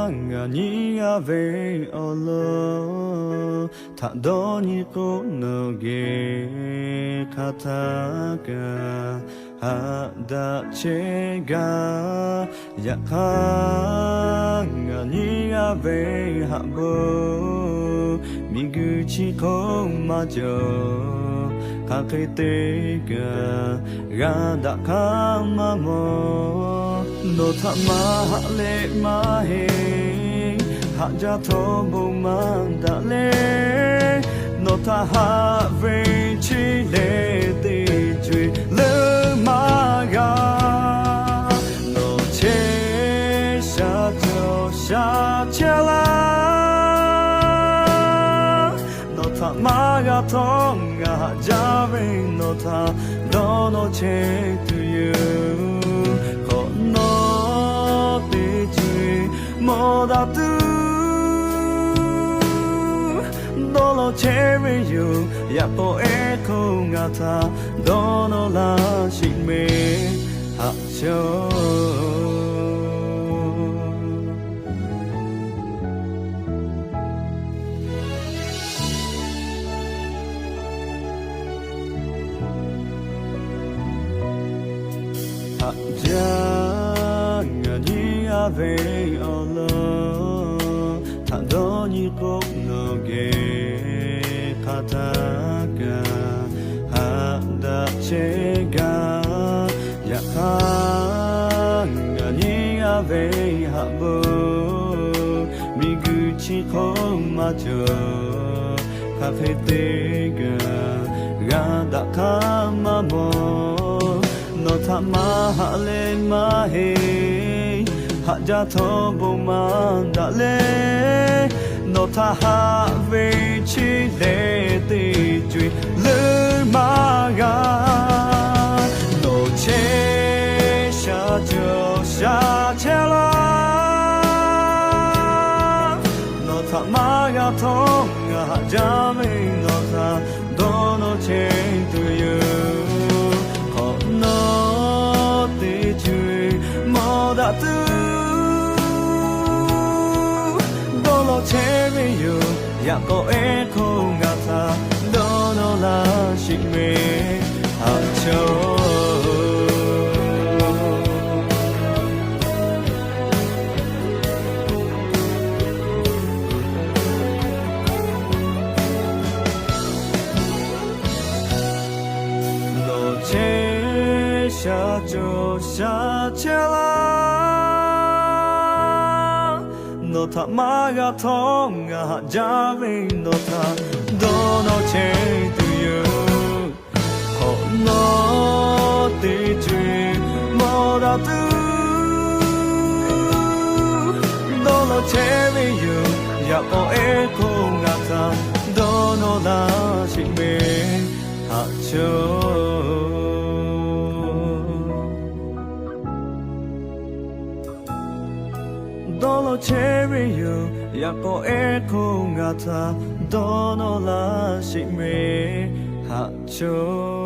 하장아니야 왜 얼러 타더니고 너게 가다가 하다 제가 약한아니야 왜 하고 미그치고 마저 가게때가 가다 가마모 노타마레 마헤 하자 토보만 달레 노타하베 치레 데쥐 르마가 노체 샤조 샤첼라 노타마가 통가 자베 노타 노노체 투유 모다 뚜 너로 체리유 야포 에코 같아 너로 라시메 하쇼 하장아니야 왜 얼러 타더니 꼭 너게 가다가 하다 제가 약한아니야 왜 하고 미그치고 마저 카페때가 가다 가마모 노타마레 마헤 하자 토보만 달레 노타하베 치레 데쥐 르마가 노체 샤조 샤첼라 노타마가 통가 자메 노타 도노체 투유 모다 뚜 너로 체리유 야코 에코 같아 너로 라시메 하초 샤조 샤첼라 노타마가 통가 자베 노타 도노체 투유 호노티쥐 모라투 도노체리유 야오 에코 같아 도노라시메 하초 Dolo cherio yapo eko ngata dono la shime hacho